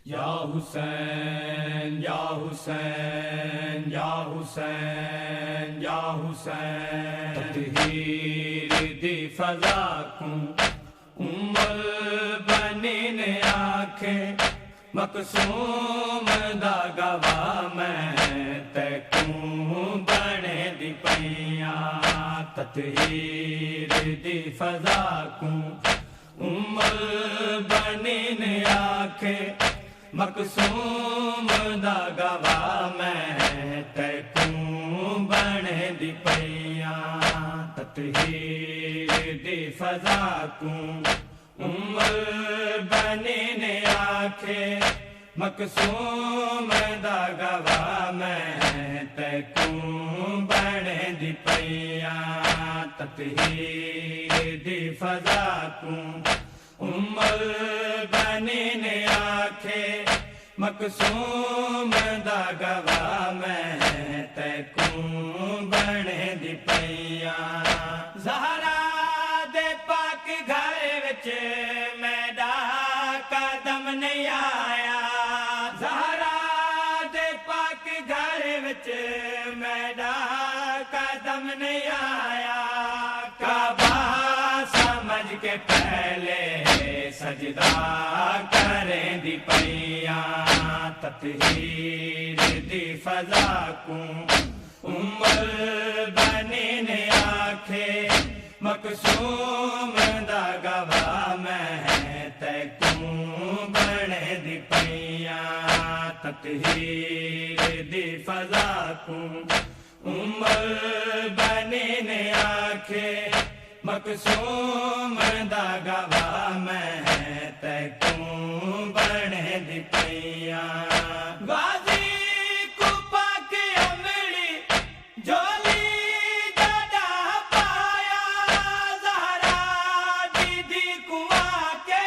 या हुसैन या हुसैन या हुसैन या हुसैन तत्हीर दी फजा को उम्मल बनी ने आखे मकसूम दा गवा मैं तैकूं बने दी पैया तत्हीर दी फजा को उम्मल बनी ने आखे मकसूम दा गवा मैं तैकूं बने दी पैया तत्हीर दी फजा को उम्मल बनी ने आखे मकसूम दा गवा मैं तैकूं बने दी पैया तत्हीर दी फजा को उम्मल बनी ने आखे मकसूम दा गवा मैं तैकूं बने दी पैया ज़हरा दे पाक घर विच मैडा कदम नहीं आया ज़हरा दे पाक घर विच मैडा कदम नहीं आया काबा समझ के पहले सजदा करें दी पैया तत्हीर दी फजा को उम्मल बनी ने आखे मकसूम दा गवा मैं तैकूं बने दी पैया तत्हीर दी फजा को उम्मल बनी ने आखे मकसूम दा गवा मैं तैकूं बने दी पैया गाजी को पाक अमली जोली दादा पाया ज़हरा दीदी कुआ के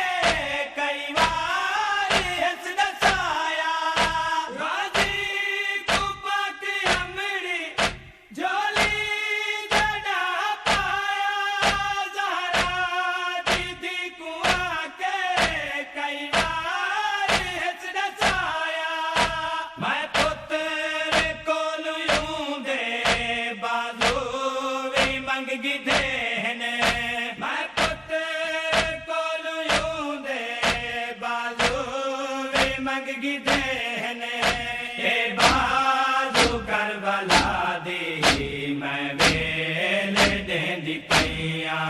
कई बार हंस दसाया गाजी को पाक अमली जोली दादा पाया ज़हरा दीदी कुआ के कई बार हंस दसाया मैं पुत्र कोल यूं दे बाजू भी मंग गिधेन मैं पुत्र कोल यूं दे बाजू भी मंग गिधेन ए बाजू करबला दी मैं वेल दे दी पैया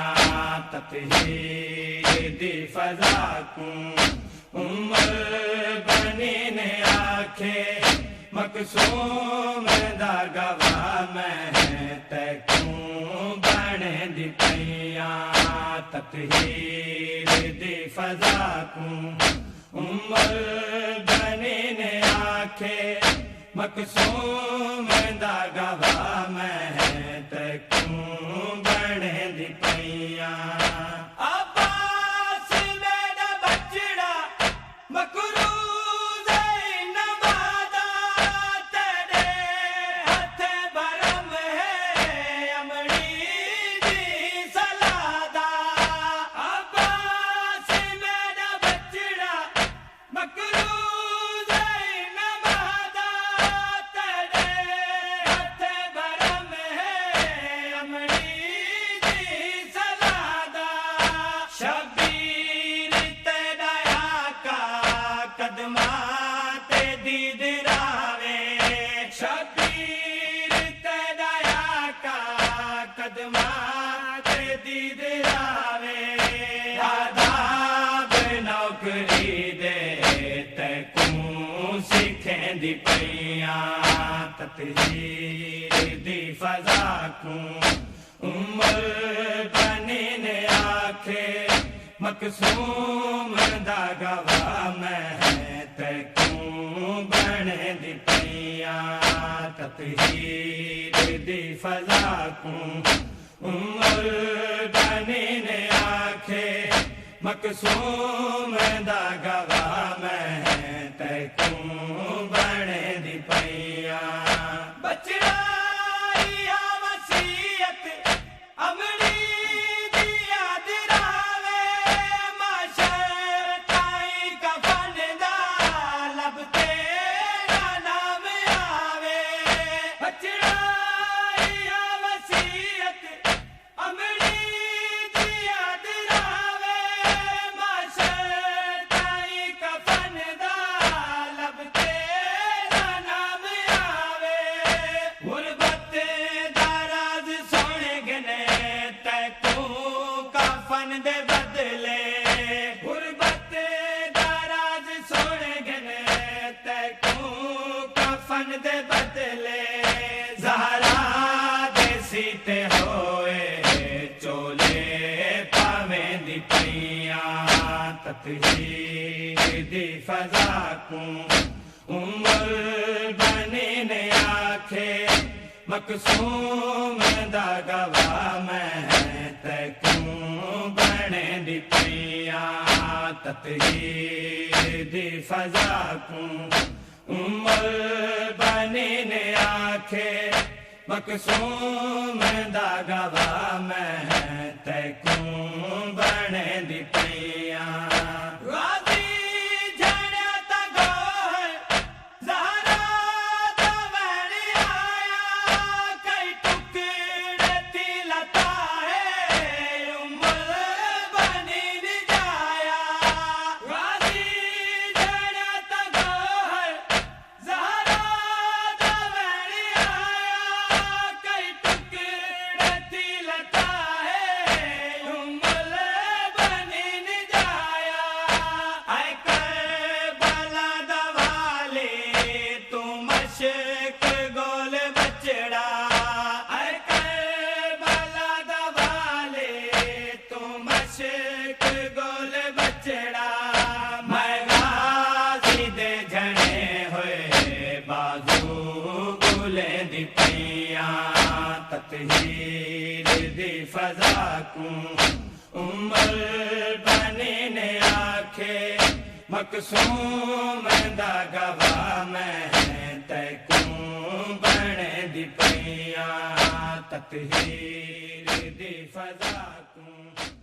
तत्हीर दी फजा को उम्मल बनी ने आखे मकसूम दा गवा मैं तैकूं बने दी पैया तत्हीर दी फजा को उम्मल बनी ने आखे मकसूम दा गवा मैं तैकूं बने दी पैया अब्बास मेरा बचड़ा मकरूज़ नवादा तेरे हथ बरम है अमड़ी दी सलादा अब्बास मेरा बचड़ा मकरूज़ नवादा तेरे हथ बरम है अमड़ी दी सलादा शबीर तेरा आका कदमा ते दीद रावे शबीर तेरा आका कदमा ते दीद रावे आदाब नौकरी दे तैकूं सीखें दी पैया तत्हीर दी फजा को उम्मल बनी ने आखे मकसूम दा गवा मैं तैकूं बने दी पैया तत्हीर दी फजा को उम्मल बनी ने आखे मकसूम दा गवा मैं तैकूं बने दी पैया बचड़ा या वसीयत अमड़ी दी याद रावे माशर ताई कफन दा दे बदले ज़हरा दे सीते होए चोले पावें दी पैयां ततहीर दी फज़ा को उम्र बनी ने आखे मकसूम दा गवाह मैं तैकूं बने दी पैयां ततहीर दी फज़ा को उम्र बनी ने आखे मकसूम दा गवाह मैं तैकूं बने दी पैयां ततहीर दी फज़ा को उम्र बनी ने आखे मकसूम दा गवाह मैं तैकूं बने दी पैयां ततहीर दी फज़ा को